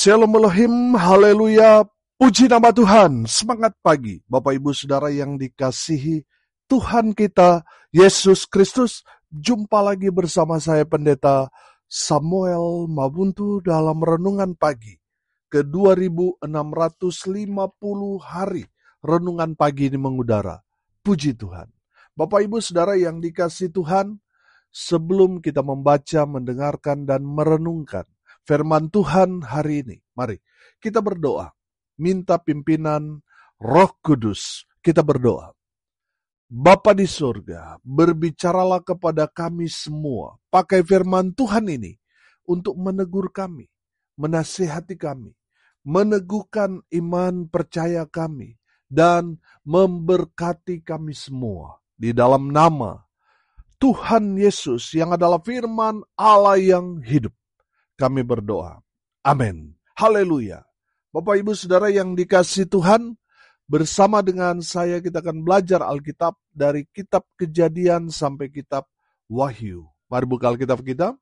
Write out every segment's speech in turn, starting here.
Shalom Elohim, haleluya, puji nama Tuhan, semangat pagi. Bapak Ibu Saudara yang dikasihi Tuhan kita, Yesus Kristus. Jumpa lagi bersama saya Pendeta Samuel Mabuntu dalam Renungan Pagi ke 2650 hari Renungan Pagi ini mengudara. Puji Tuhan. Bapak Ibu Saudara yang dikasihi Tuhan, sebelum kita membaca, mendengarkan, dan merenungkan firman Tuhan hari ini, mari kita berdoa, minta pimpinan Roh Kudus. Kita berdoa. Bapa di surga, berbicaralah kepada kami semua, pakai firman Tuhan ini untuk menegur kami, menasihati kami, meneguhkan iman percaya kami, dan memberkati kami semua. Di dalam nama Tuhan Yesus yang adalah firman Allah yang hidup, kami berdoa. Amin. Haleluya. Bapak Ibu Saudara yang dikasihi Tuhan, bersama dengan saya kita akan belajar Alkitab dari kitab Kejadian sampai kitab Wahyu. Mari buka Alkitab kita.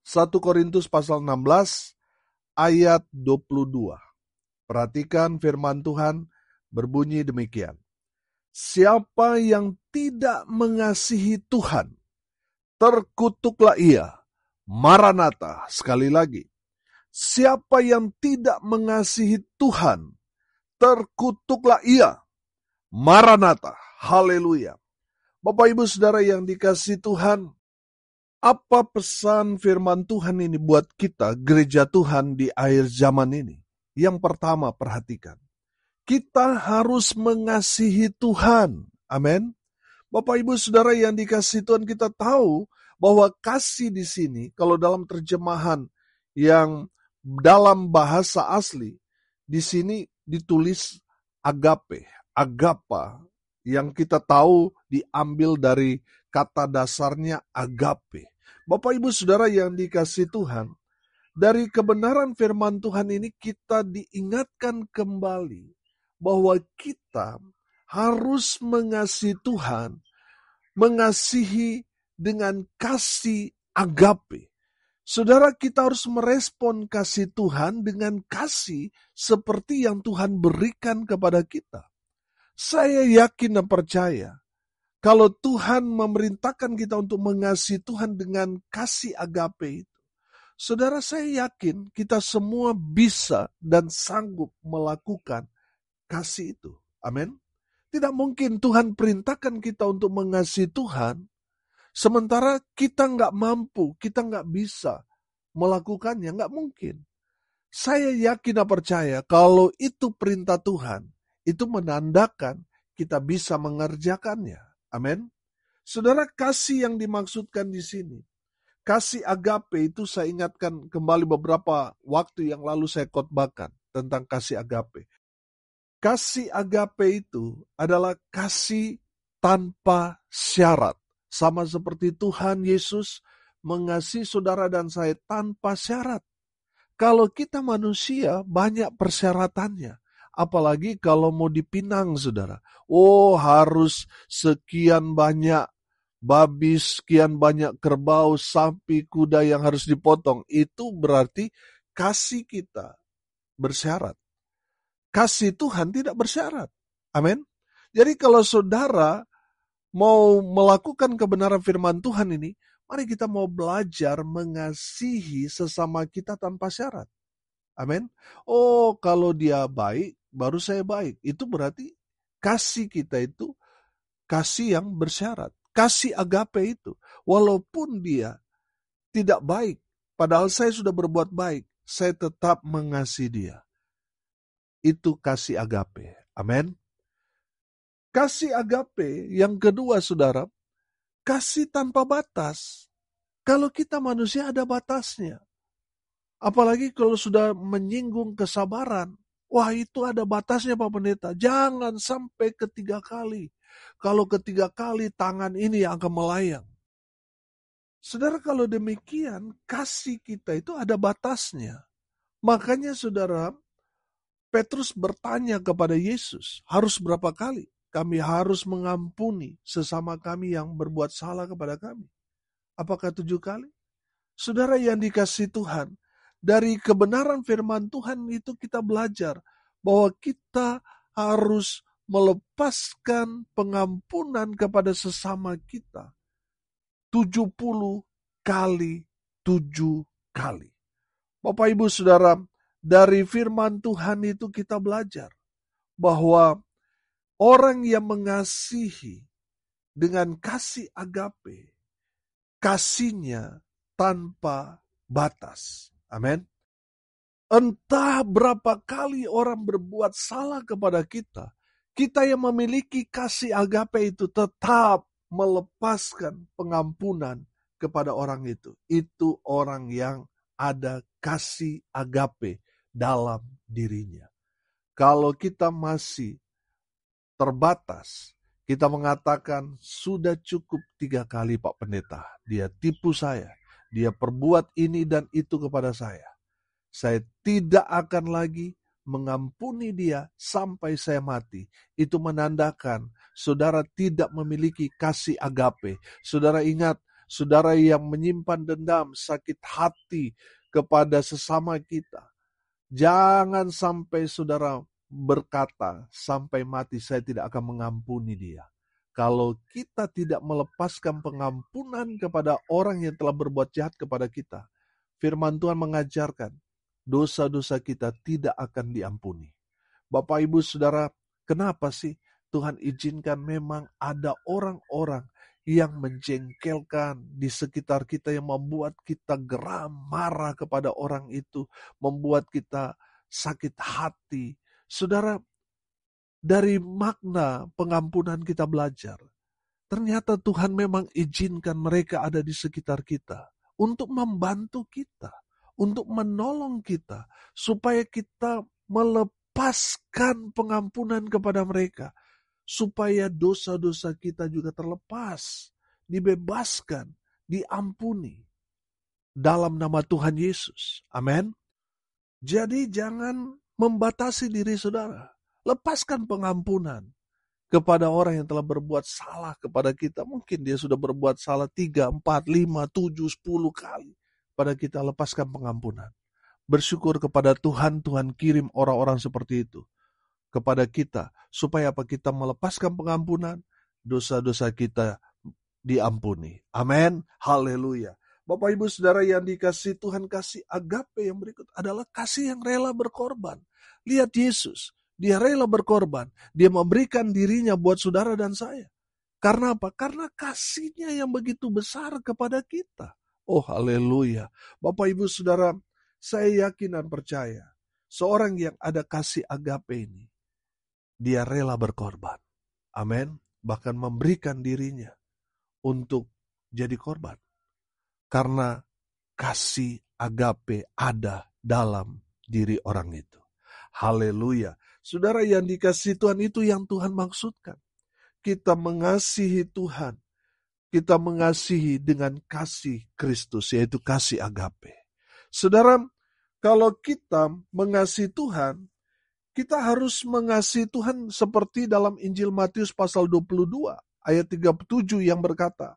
1 Korintus pasal 16 ayat 22. Perhatikan firman Tuhan berbunyi demikian. Siapa yang tidak mengasihi Tuhan, terkutuklah ia. Maranatha, sekali lagi. Siapa yang tidak mengasihi Tuhan, terkutuklah ia. Maranatha, haleluya. Bapak Ibu Saudara yang dikasihi Tuhan, apa pesan firman Tuhan ini buat kita, gereja Tuhan di akhir zaman ini? Yang pertama, perhatikan. Kita harus mengasihi Tuhan. Amin. Bapak Ibu Saudara yang dikasihi Tuhan, kita tahu bahwa kasih di sini, kalau dalam terjemahan yang dalam bahasa asli, di sini ditulis agape, agapa, yang kita tahu diambil dari kata dasarnya agape. Bapak Ibu Saudara yang dikasihi Tuhan, dari kebenaran firman Tuhan ini kita diingatkan kembali bahwa kita harus mengasihi Tuhan, mengasihi dengan kasih agape. Saudara, kita harus merespon kasih Tuhan dengan kasih seperti yang Tuhan berikan kepada kita. Saya yakin dan percaya, kalau Tuhan memerintahkan kita untuk mengasihi Tuhan dengan kasih agape itu, saudara, saya yakin kita semua bisa dan sanggup melakukan kasih itu. Amin. Tidak mungkin Tuhan perintahkan kita untuk mengasihi Tuhan, sementara kita nggak mampu, kita nggak bisa melakukannya, nggak mungkin. Saya yakin dan percaya kalau itu perintah Tuhan, itu menandakan kita bisa mengerjakannya. Amin. Saudara, kasih yang dimaksudkan di sini, kasih agape itu saya ingatkan kembali beberapa waktu yang lalu saya khotbahkan tentang kasih agape. Kasih agape itu adalah kasih tanpa syarat. Sama seperti Tuhan Yesus mengasihi saudara dan saya tanpa syarat. Kalau kita manusia banyak persyaratannya. Apalagi kalau mau dipinang saudara. Oh, harus sekian banyak babi, sekian banyak kerbau, sapi, kuda yang harus dipotong. Itu berarti kasih kita bersyarat. Kasih Tuhan tidak bersyarat. Amin. Jadi kalau saudara mau melakukan kebenaran firman Tuhan ini, mari kita mau belajar mengasihi sesama kita tanpa syarat. Amin. Oh, kalau dia baik, baru saya baik. Itu berarti kasih kita itu kasih yang bersyarat. Kasih agape itu. Walaupun dia tidak baik, padahal saya sudah berbuat baik, saya tetap mengasihi dia. Itu kasih agape. Amin. Kasih agape yang kedua saudara, kasih tanpa batas. Kalau kita manusia ada batasnya. Apalagi kalau sudah menyinggung kesabaran. Wah, itu ada batasnya Pak Pendeta. Jangan sampai ketiga kali. Kalau ketiga kali tangan ini yang akan melayang. Saudara, kalau demikian kasih kita itu ada batasnya. Makanya saudara, Petrus bertanya kepada Yesus, harus berapa kali kami harus mengampuni sesama kami yang berbuat salah kepada kami? Apakah 7 kali? Saudara yang dikasihi Tuhan, Dari kebenaran firman Tuhan itu kita belajar bahwa kita harus melepaskan pengampunan kepada sesama kita 70 kali 7 kali. Bapak Ibu Saudara, dari firman Tuhan itu kita belajar bahwa orang yang mengasihi dengan kasih agape, kasihnya tanpa batas. Amin. Entah berapa kali orang berbuat salah kepada kita, kita yang memiliki kasih agape itu tetap melepaskan pengampunan kepada orang itu. Itu orang yang ada kasih agape dalam dirinya. Kalau kita masih terbatas, kita mengatakan sudah cukup 3 kali Pak Pendeta. Dia tipu saya, dia perbuat ini dan itu kepada saya. Saya tidak akan lagi mengampuni dia sampai saya mati. Itu menandakan saudara tidak memiliki kasih agape. Saudara ingat, saudara yang menyimpan dendam, sakit hati kepada sesama kita. Jangan sampai saudara berkata, sampai mati saya tidak akan mengampuni dia. Kalau kita tidak melepaskan pengampunan kepada orang yang telah berbuat jahat kepada kita, firman Tuhan mengajarkan, dosa-dosa kita tidak akan diampuni. Bapak Ibu Saudara, kenapa sih Tuhan izinkan memang ada orang-orang yang menjengkelkan di sekitar kita, yang membuat kita geram, marah kepada orang itu, membuat kita sakit hati. Saudara, dari makna pengampunan kita belajar, ternyata Tuhan memang izinkan mereka ada di sekitar kita untuk membantu kita, untuk menolong kita, supaya kita melepaskan pengampunan kepada mereka, supaya dosa-dosa kita juga terlepas, dibebaskan, diampuni dalam nama Tuhan Yesus. Amin. Jadi jangan membatasi diri saudara. Lepaskan pengampunan kepada orang yang telah berbuat salah kepada kita. Mungkin dia sudah berbuat salah 3, 4, 5, 7, 10 kali. Pada kita lepaskan pengampunan. Bersyukur kepada Tuhan, Tuhan kirim orang-orang seperti itu kepada kita. Supaya apa? Kita melepaskan pengampunan, dosa-dosa kita diampuni. Amin. Haleluya. Bapak Ibu Saudara yang dikasihi Tuhan, kasih agape yang berikut adalah kasih yang rela berkorban. Lihat Yesus, dia rela berkorban. Dia memberikan dirinya buat saudara dan saya. Karena apa? Karena kasihnya yang begitu besar kepada kita. Oh haleluya. Bapak Ibu Saudara, saya yakin dan percaya, seorang yang ada kasih agape ini, dia rela berkorban. Amin. Bahkan memberikan dirinya untuk jadi korban. Karena kasih agape ada dalam diri orang itu. Haleluya. Saudara yang dikasihi Tuhan, itu yang Tuhan maksudkan. Kita mengasihi Tuhan. Kita mengasihi dengan kasih Kristus, yaitu kasih agape. Saudara, kalau kita mengasihi Tuhan, kita harus mengasihi Tuhan seperti dalam Injil Matius pasal 22 ayat 37 yang berkata,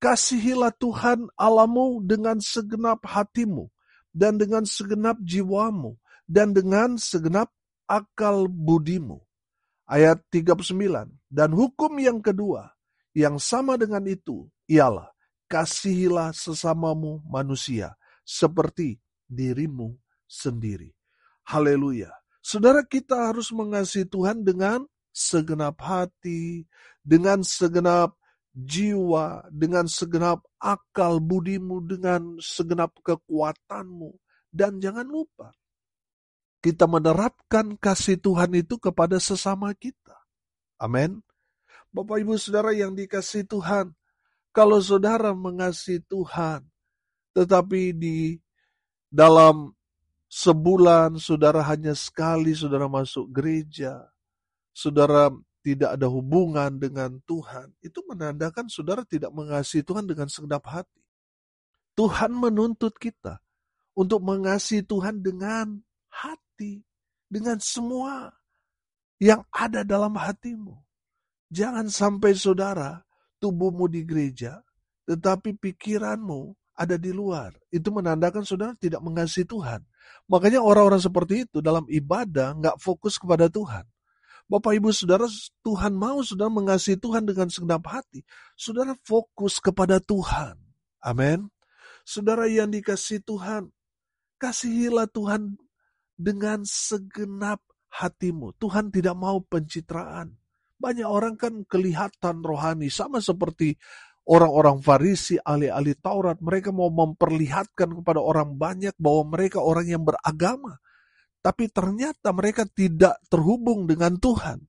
kasihilah Tuhan Allahmu dengan segenap hatimu, dan dengan segenap jiwamu, dan dengan segenap akal budimu. Ayat 39, dan hukum yang kedua, yang sama dengan itu, ialah, kasihilah sesamamu manusia, seperti dirimu sendiri. Haleluya. Saudara, kita harus mengasihi Tuhan dengan segenap hati, dengan segenap jiwa, dengan segenap akal budimu, dengan segenap kekuatanmu. Dan jangan lupa, kita menerapkan kasih Tuhan itu kepada sesama kita. Amin. Bapak Ibu Saudara yang dikasihi Tuhan, kalau saudara mengasihi Tuhan, tetapi di dalam sebulan saudara hanya sekali saudara masuk gereja, saudara tidak ada hubungan dengan Tuhan, itu menandakan saudara tidak mengasihi Tuhan dengan segenap hati. Tuhan menuntut kita untuk mengasihi Tuhan dengan hati, dengan semua yang ada dalam hatimu. Jangan sampai saudara, tubuhmu di gereja, tetapi pikiranmu ada di luar. Itu menandakan saudara tidak mengasihi Tuhan. Makanya orang-orang seperti itu dalam ibadah nggak fokus kepada Tuhan. Bapak Ibu Saudara, Tuhan mau saudara mengasihi Tuhan dengan segenap hati. Saudara fokus kepada Tuhan. Amin. Saudara yang dikasihi Tuhan, kasihilah Tuhan dengan segenap hatimu. Tuhan tidak mau pencitraan. Banyak orang kan kelihatan rohani, sama seperti orang-orang Farisi, ahli-ahli Taurat. Mereka mau memperlihatkan kepada orang banyak bahwa mereka orang yang beragama. Tapi ternyata mereka tidak terhubung dengan Tuhan.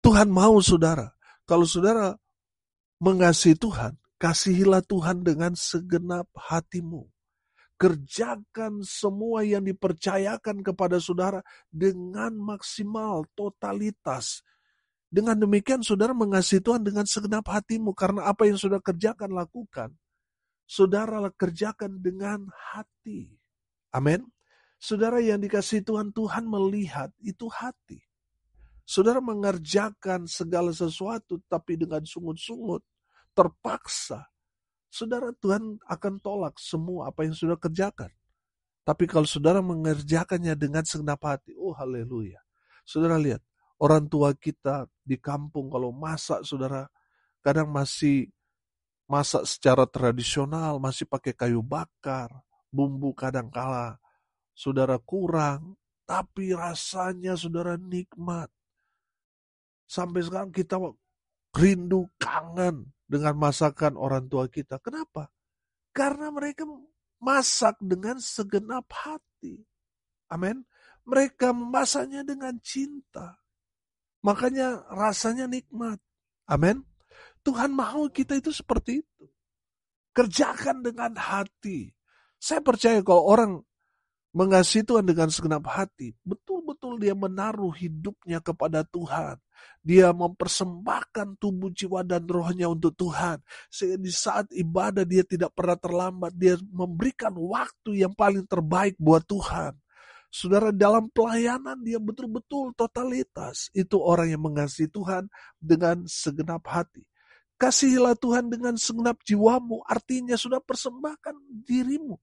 Tuhan mau saudara, kalau saudara mengasihi Tuhan, kasihilah Tuhan dengan segenap hatimu. Kerjakan semua yang dipercayakan kepada saudara dengan maksimal, totalitas. Dengan demikian saudara mengasihi Tuhan dengan segenap hatimu. Karena apa yang saudara kerjakan, lakukan. Saudara kerjakan dengan hati. Amin. Saudara yang dikasihi Tuhan, Tuhan melihat itu hati. Saudara mengerjakan segala sesuatu tapi dengan sungut-sungut, terpaksa. Saudara, Tuhan akan tolak semua apa yang saudara kerjakan. Tapi kalau saudara mengerjakannya dengan segenap hati, oh haleluya. Saudara lihat, orang tua kita di kampung kalau masak, saudara, kadang masih masak secara tradisional, masih pakai kayu bakar, bumbu kadang kala saudara kurang, tapi rasanya saudara nikmat. Sampai sekarang kita rindu, kangen dengan masakan orang tua kita. Kenapa? Karena mereka masak dengan segenap hati. Amin. Mereka memasaknya dengan cinta. Makanya rasanya nikmat. Amin. Tuhan mau kita itu seperti itu. Kerjakan dengan hati. Saya percaya kalau orang mengasihi Tuhan dengan segenap hati, betul-betul dia menaruh hidupnya kepada Tuhan. Dia mempersembahkan tubuh, jiwa, dan rohnya untuk Tuhan. Sehingga di saat ibadah dia tidak pernah terlambat. Dia memberikan waktu yang paling terbaik buat Tuhan. Saudara, dalam pelayanan dia betul-betul totalitas. Itu orang yang mengasihi Tuhan dengan segenap hati. Kasihilah Tuhan dengan segenap jiwamu. Artinya sudah persembahkan dirimu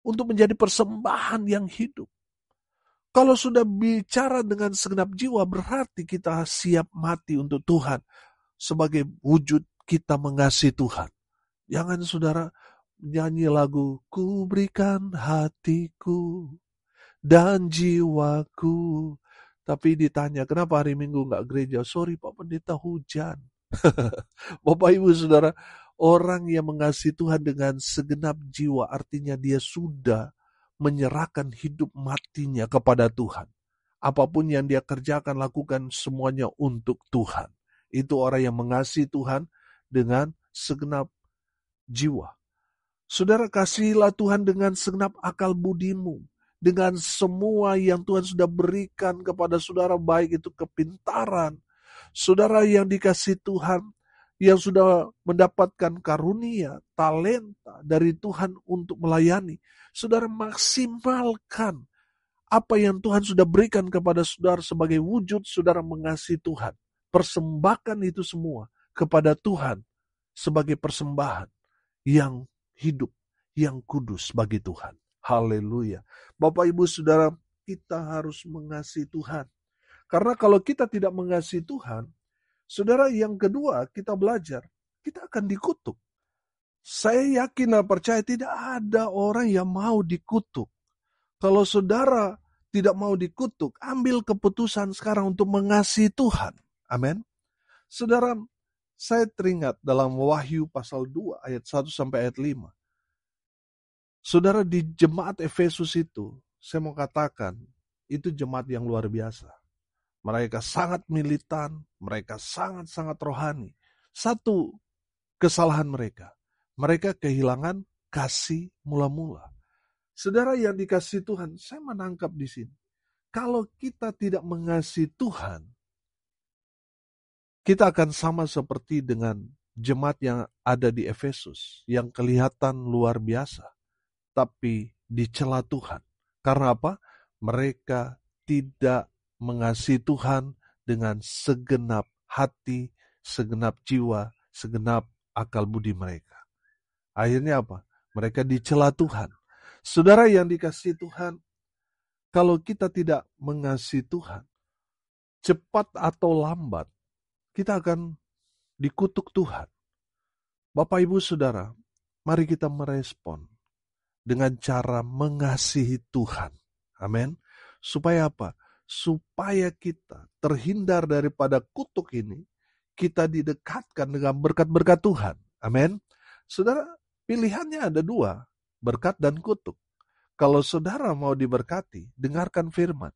untuk menjadi persembahan yang hidup. Kalau sudah bicara dengan segenap jiwa, berarti kita siap mati untuk Tuhan. Sebagai wujud kita mengasihi Tuhan. Jangan saudara nyanyi lagu, ku berikan hatiku dan jiwaku. Tapi ditanya, kenapa hari Minggu nggak gereja? Sorry Pak Pendeta, hujan. Bapak Ibu Saudara, orang yang mengasihi Tuhan dengan segenap jiwa artinya dia sudah menyerahkan hidup matinya kepada Tuhan. Apapun yang dia kerjakan, lakukan semuanya untuk Tuhan. Itu orang yang mengasihi Tuhan dengan segenap jiwa. Saudara, kasihilah Tuhan dengan segenap akal budimu. Dengan semua yang Tuhan sudah berikan kepada saudara, baik itu kepintaran. Saudara yang dikasihi Tuhan, yang sudah mendapatkan karunia, talenta dari Tuhan untuk melayani. Saudara maksimalkan apa yang Tuhan sudah berikan kepada saudara sebagai wujud saudara mengasihi Tuhan. Persembahkan itu semua kepada Tuhan sebagai persembahan yang hidup, yang kudus bagi Tuhan. Haleluya. Bapak Ibu Saudara, kita harus mengasihi Tuhan. Karena kalau kita tidak mengasihi Tuhan, saudara, yang kedua kita belajar, kita akan dikutuk. Saya yakin dan percaya tidak ada orang yang mau dikutuk. Kalau saudara tidak mau dikutuk, ambil keputusan sekarang untuk mengasihi Tuhan. Amin. Saudara, saya teringat dalam Wahyu pasal 2 ayat 1 sampai ayat 5. Saudara, di jemaat Efesus itu, saya mau katakan, itu jemaat yang luar biasa. Mereka sangat militan, mereka sangat-sangat rohani. Satu kesalahan mereka, mereka kehilangan kasih mula-mula. Saudara yang dikasihi Tuhan, saya menangkap di sini. Kalau kita tidak mengasihi Tuhan, kita akan sama seperti dengan jemaat yang ada di Efesus, yang kelihatan luar biasa, tapi dicela Tuhan. Karena apa? Mereka tidak mengasihi Tuhan dengan segenap hati, segenap jiwa, segenap akal budi mereka. Akhirnya apa? Mereka dicela Tuhan. Saudara yang dikasihi Tuhan, kalau kita tidak mengasihi Tuhan, cepat atau lambat, kita akan dikutuk Tuhan. Bapak, Ibu, Saudara, mari kita merespon dengan cara mengasihi Tuhan. Amin. Supaya apa? Supaya kita terhindar daripada kutuk ini, kita didekatkan dengan berkat-berkat Tuhan. Amin. Saudara, pilihannya ada dua, berkat dan kutuk. Kalau saudara mau diberkati, dengarkan firman.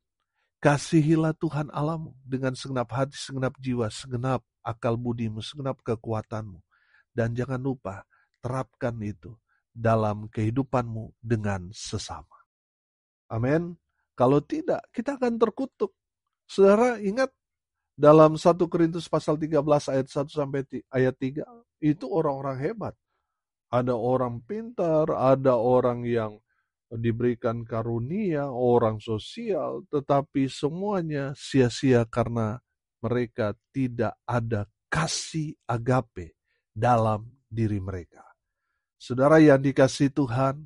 Kasihilah Tuhan Allahmu dengan segenap hati, segenap jiwa, segenap akal budimu, segenap kekuatanmu. Dan jangan lupa, terapkan itu dalam kehidupanmu dengan sesama. Amin. Kalau tidak, kita akan terkutuk. Saudara ingat dalam 1 Korintus pasal 13 ayat 1 sampai ayat 3, itu orang-orang hebat. Ada orang pintar, ada orang yang diberikan karunia, orang sosial, tetapi semuanya sia-sia karena mereka tidak ada kasih agape dalam diri mereka. Saudara yang dikasihi Tuhan,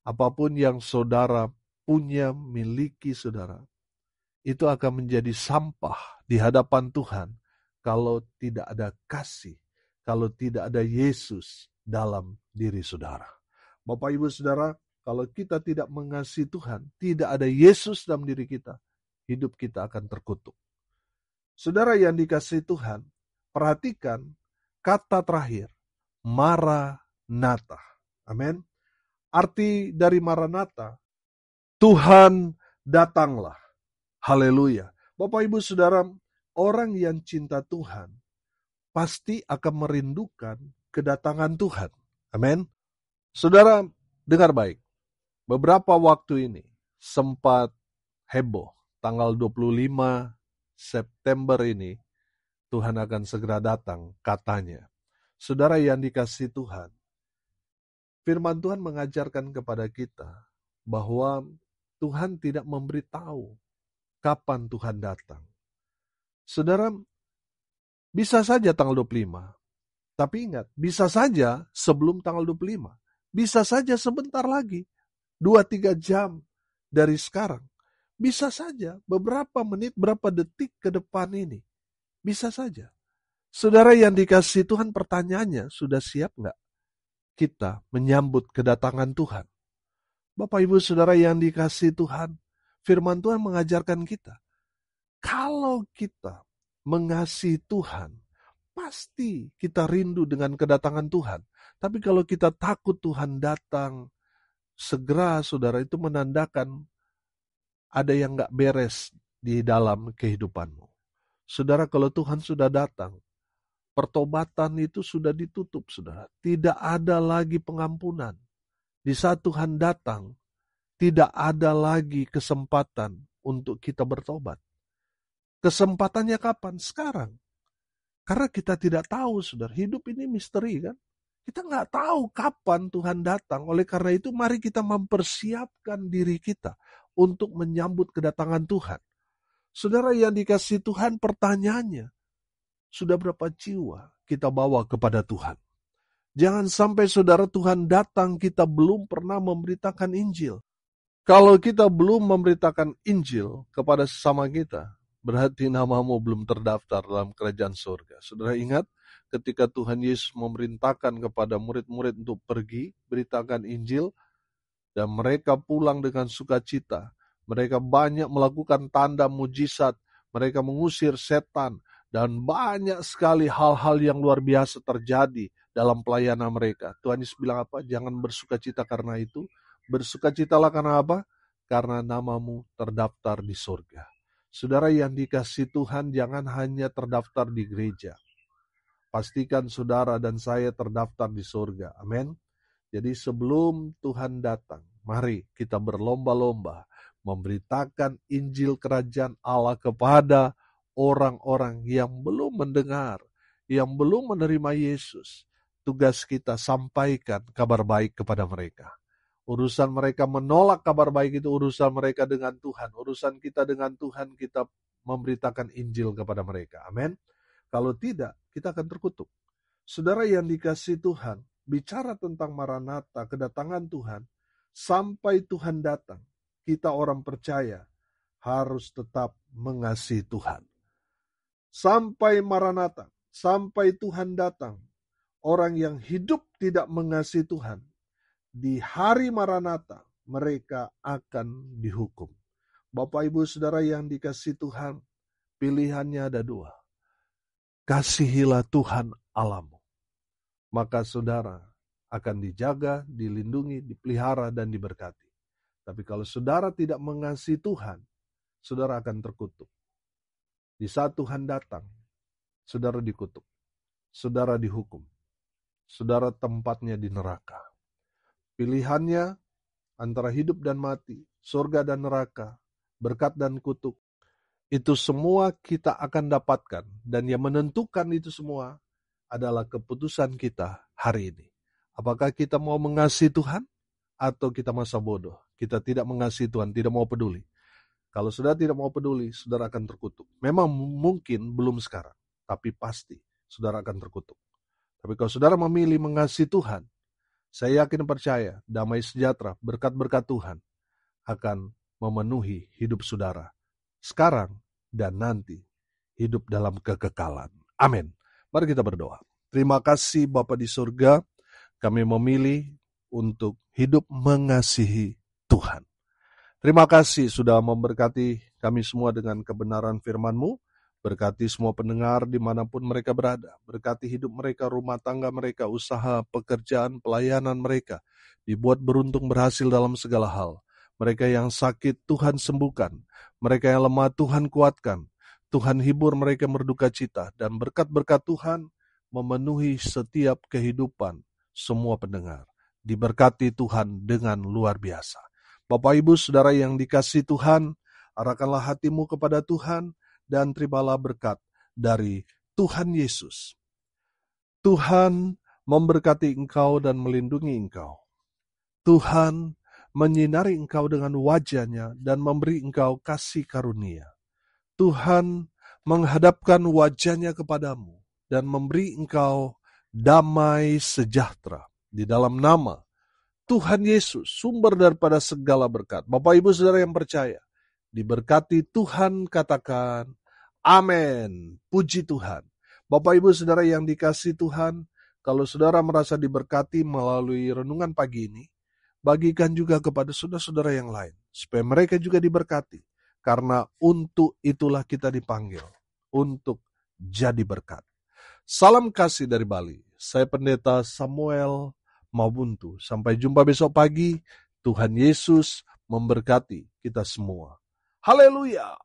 apapun yang saudara punya, miliki saudara, itu akan menjadi sampah di hadapan Tuhan kalau tidak ada kasih, kalau tidak ada Yesus dalam diri saudara. Bapak, Ibu, Saudara, kalau kita tidak mengasihi Tuhan, tidak ada Yesus dalam diri kita, hidup kita akan terkutuk. Saudara yang dikasihi Tuhan, perhatikan kata terakhir, Maranatha. Amin. Arti dari Maranatha, Tuhan datanglah. Haleluya. Bapak, Ibu, Saudara, orang yang cinta Tuhan pasti akan merindukan kedatangan Tuhan. Amin. Saudara, dengar baik. Beberapa waktu ini sempat heboh. Tanggal 25 September ini Tuhan akan segera datang, katanya. Saudara yang dikasihi Tuhan, firman Tuhan mengajarkan kepada kita bahwa Tuhan tidak memberitahu kapan Tuhan datang. Saudara, bisa saja tanggal 25. Tapi ingat, bisa saja sebelum tanggal 25. Bisa saja sebentar lagi, 2-3 jam dari sekarang. Bisa saja beberapa menit, berapa detik ke depan ini. Bisa saja. Saudara yang dikasihi Tuhan, pertanyaannya, sudah siap nggak kita menyambut kedatangan Tuhan? Bapak, Ibu, Saudara yang dikasihi Tuhan, firman Tuhan mengajarkan kita, kalau kita mengasihi Tuhan, pasti kita rindu dengan kedatangan Tuhan. Tapi kalau kita takut Tuhan datang segera, saudara, itu menandakan ada yang gak beres di dalam kehidupanmu. Saudara, kalau Tuhan sudah datang, pertobatan itu sudah ditutup, saudara. Tidak ada lagi pengampunan. Di saat Tuhan datang, tidak ada lagi kesempatan untuk kita bertobat. Kesempatannya kapan? Sekarang. Karena kita tidak tahu, saudara, hidup ini misteri kan. Kita nggak tahu kapan Tuhan datang. Oleh karena itu, mari kita mempersiapkan diri kita untuk menyambut kedatangan Tuhan. Saudara yang dikasihi Tuhan, pertanyaannya, sudah berapa jiwa kita bawa kepada Tuhan? Jangan sampai saudara Tuhan datang, kita belum pernah memberitakan Injil. Kalau kita belum memberitakan Injil kepada sesama kita, berarti namamu belum terdaftar dalam kerajaan surga. Saudara ingat, ketika Tuhan Yesus memerintahkan kepada murid-murid untuk pergi, beritakan Injil, dan mereka pulang dengan sukacita. Mereka banyak melakukan tanda mujizat, mereka mengusir setan, dan banyak sekali hal-hal yang luar biasa terjadi dalam pelayanan mereka. Tuhan Yesus bilang apa? Jangan bersukacita karena itu. Bersukacitalah karena apa? Karena namamu terdaftar di surga. Saudara yang dikasihi Tuhan, jangan hanya terdaftar di gereja. Pastikan saudara dan saya terdaftar di surga. Amin. Jadi sebelum Tuhan datang, mari kita berlomba-lomba memberitakan Injil Kerajaan Allah kepada orang-orang yang belum mendengar, yang belum menerima Yesus. Tugas kita sampaikan kabar baik kepada mereka. Urusan mereka menolak kabar baik itu urusan mereka dengan Tuhan. Urusan kita dengan Tuhan, kita memberitakan Injil kepada mereka. Amin. Kalau tidak, kita akan terkutuk. Saudara yang dikasihi Tuhan, bicara tentang Maranatha, kedatangan Tuhan, sampai Tuhan datang, kita orang percaya harus tetap mengasihi Tuhan. Sampai Maranatha, sampai Tuhan datang, orang yang hidup tidak mengasihi Tuhan, di hari Maranatha mereka akan dihukum. Bapak Ibu Saudara yang dikasihi Tuhan, pilihannya ada dua. Kasihilah Tuhan Allahmu, maka saudara akan dijaga, dilindungi, dipelihara, dan diberkati. Tapi kalau saudara tidak mengasihi Tuhan, saudara akan terkutuk. Di saat Tuhan datang, saudara dikutuk, saudara dihukum, saudara tempatnya di neraka. Pilihannya antara hidup dan mati, surga dan neraka, berkat dan kutuk, itu semua kita akan dapatkan. Dan yang menentukan itu semua adalah keputusan kita hari ini. Apakah kita mau mengasihi Tuhan atau kita masa bodoh? Kita tidak mengasihi Tuhan, tidak mau peduli. Kalau saudara tidak mau peduli, saudara akan terkutuk. Memang mungkin belum sekarang, tapi pasti saudara akan terkutuk. Tapi kalau saudara memilih mengasihi Tuhan, saya yakin percaya damai sejahtera, berkat-berkat Tuhan akan memenuhi hidup saudara sekarang dan nanti, hidup dalam kekekalan. Amin. Mari kita berdoa. Terima kasih Bapa di surga, kami memilih untuk hidup mengasihi Tuhan. Terima kasih sudah memberkati kami semua dengan kebenaran firman-Mu. Berkati semua pendengar dimanapun mereka berada. Berkati hidup mereka, rumah tangga mereka, usaha, pekerjaan, pelayanan mereka. Dibuat beruntung berhasil dalam segala hal. Mereka yang sakit, Tuhan sembuhkan. Mereka yang lemah, Tuhan kuatkan. Tuhan hibur mereka berduka cita. Dan berkat-berkat Tuhan memenuhi setiap kehidupan semua pendengar. Diberkati Tuhan dengan luar biasa. Bapak Ibu Saudara yang dikasihi Tuhan, arahkanlah hatimu kepada Tuhan dan terimalah berkat dari Tuhan Yesus. Tuhan memberkati engkau dan melindungi engkau. Tuhan menyinari engkau dengan wajah-Nya dan memberi engkau kasih karunia. Tuhan menghadapkan wajah-Nya kepadamu dan memberi engkau damai sejahtera. Di dalam nama Tuhan Yesus, sumber daripada segala berkat. Bapak Ibu Saudara yang percaya, diberkati Tuhan, katakan amin. Puji Tuhan. Bapak Ibu Saudara yang dikasihi Tuhan, kalau saudara merasa diberkati melalui renungan pagi ini, bagikan juga kepada saudara-saudara yang lain, supaya mereka juga diberkati. Karena untuk itulah kita dipanggil, untuk jadi berkat. Salam kasih dari Bali. Saya Pendeta Samuel Mabuntu. Sampai jumpa besok pagi. Tuhan Yesus memberkati kita semua. Haleluya.